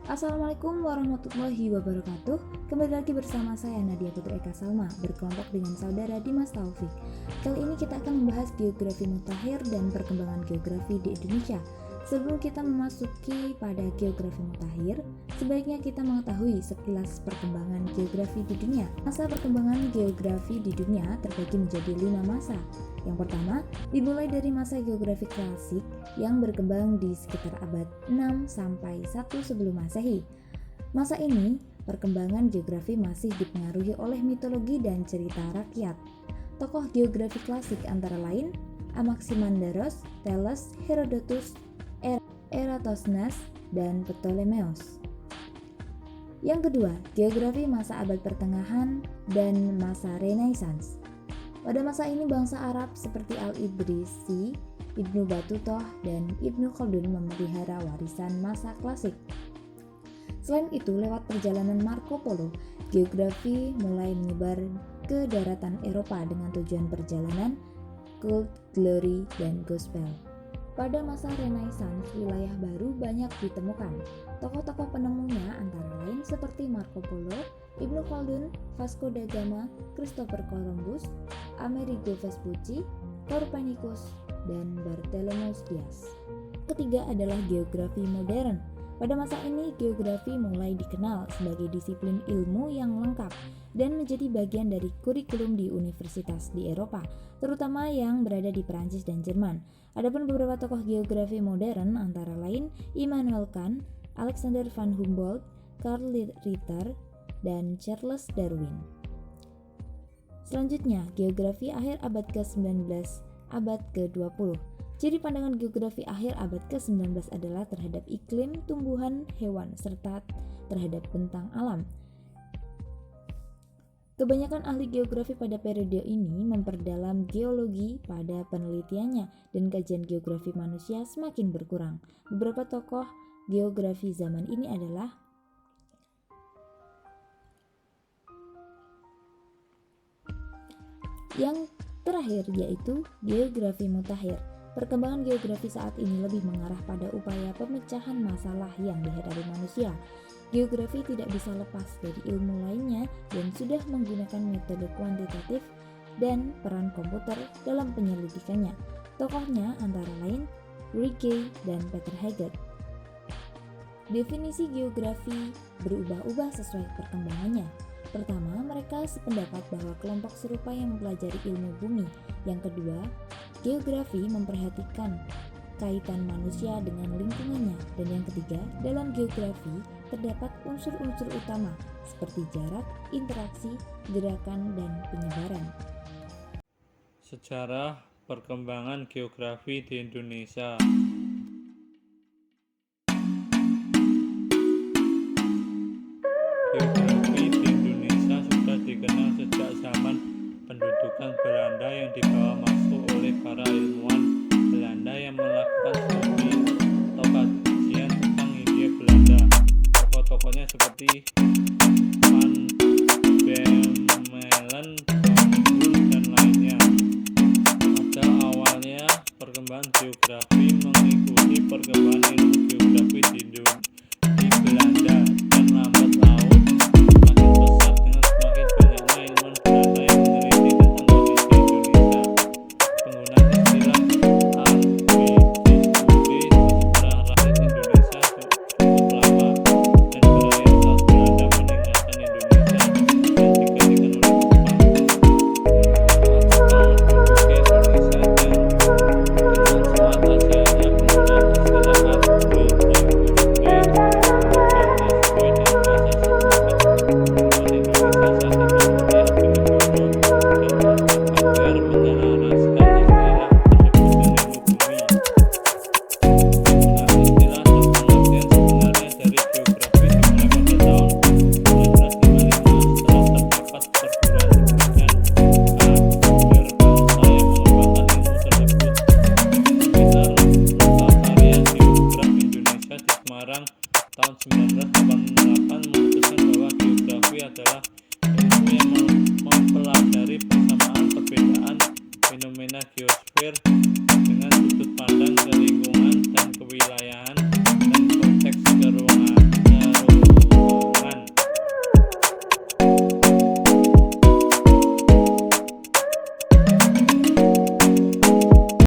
Assalamualaikum warahmatullahi wabarakatuh. Kembali lagi bersama saya Nadia Putri Eka Salma, berkelompok dengan saudara Dimas Taufik. Kali ini kita akan membahas geografi mutakhir dan perkembangan geografi di Indonesia. Sebelum kita memasuki pada geografi mutakhir, sebaiknya kita mengetahui sekilas perkembangan geografi di dunia. Masa perkembangan geografi di dunia terbagi menjadi 5 masa. Yang pertama, dimulai dari masa geografi klasik yang berkembang di sekitar abad 6 sampai 1 sebelum Masehi. Masa ini, perkembangan geografi masih dipengaruhi oleh mitologi dan cerita rakyat. Tokoh geografi klasik antara lain Anaximanderos, Thales, Herodotus, Eratosthenes, dan Ptolemeus. Yang kedua, geografi masa abad pertengahan dan masa Renaissance. Pada masa ini bangsa Arab seperti Al-Idrisi, Ibnu Battuta, dan Ibnu Khaldun memelihara warisan masa klasik. Selain itu, lewat perjalanan Marco Polo, geografi mulai menyebar ke daratan Eropa dengan tujuan perjalanan, cult, glory, dan gospel. Pada masa Renaissance, wilayah baru banyak ditemukan. Tokoh-tokoh penemunya antara lain seperti Marco Polo, Ibnu Khaldun, Vasco da Gama, Christopher Columbus, Amerigo Vespucci, Copernicus, dan Bartholomew Dias. Ketiga adalah geografi modern. Pada masa ini, geografi mulai dikenal sebagai disiplin ilmu yang lengkap dan menjadi bagian dari kurikulum di universitas di Eropa, terutama yang berada di Perancis dan Jerman. Adapun beberapa tokoh geografi modern antara lain Immanuel Kant, Alexander van Humboldt, Carl Ritter, dan Charles Darwin. Selanjutnya, geografi akhir abad ke-19, abad ke-20. Ciri pandangan geografi akhir abad ke-19 adalah terhadap iklim, tumbuhan, hewan, serta terhadap bentang alam. Kebanyakan ahli geografi pada periode ini memperdalam geologi pada penelitiannya dan kajian geografi manusia semakin berkurang. Beberapa tokoh geografi zaman ini adalah yang terakhir, yaitu geografi mutakhir. Perkembangan geografi saat ini lebih mengarah pada upaya pemecahan masalah yang dihadapi manusia. Geografi tidak bisa lepas dari ilmu lainnya dan sudah menggunakan metode kuantitatif dan peran komputer dalam penyelidikannya. Tokohnya antara lain Rilke dan Peter Haggard. Definisi geografi berubah-ubah sesuai perkembangannya. Pertama, mereka sependapat bahwa kelompok serupa yang mempelajari ilmu bumi. Yang kedua, geografi memperhatikan kaitan manusia dengan lingkungannya. Dan yang ketiga, dalam geografi terdapat unsur-unsur utama seperti jarak, interaksi, gerakan, dan penyebaran. Sejarah perkembangan geografi di Indonesia. Geografi di Indonesia sudah dikenal sejak zaman pendudukan Belanda yang dibawa masuk oleh para ilmuwan Belanda yang melakukan studi atau kajian tentang Hindia Belanda. Tokoh-tokohnya seperti Van Bemmelen, dan lainnya. Pada awalnya, perkembangan geografi mengikuti perkembangan ilmu geografi di Belanda, dan lambat laun makin pesat dengan semakin banyaknya ilmuwan Belanda yang meneliti tentang kondisi Indonesia. Penggunaan istilah archaeology sejarah rakyat Indonesia cukup lama dan berakhir saat Belanda meninggalkan Indonesia dan digantikan oleh Jepang. Saat Jepang menduduki Indonesia dan Selat Asia-nya, penggunaan istilah archaeology tahun 1988 memutuskan bahwa geografi adalah ilmu yang mempelajari persamaan perbedaan fenomena geosfer dengan sudut pandang ke lingkungan dan kewilayahan.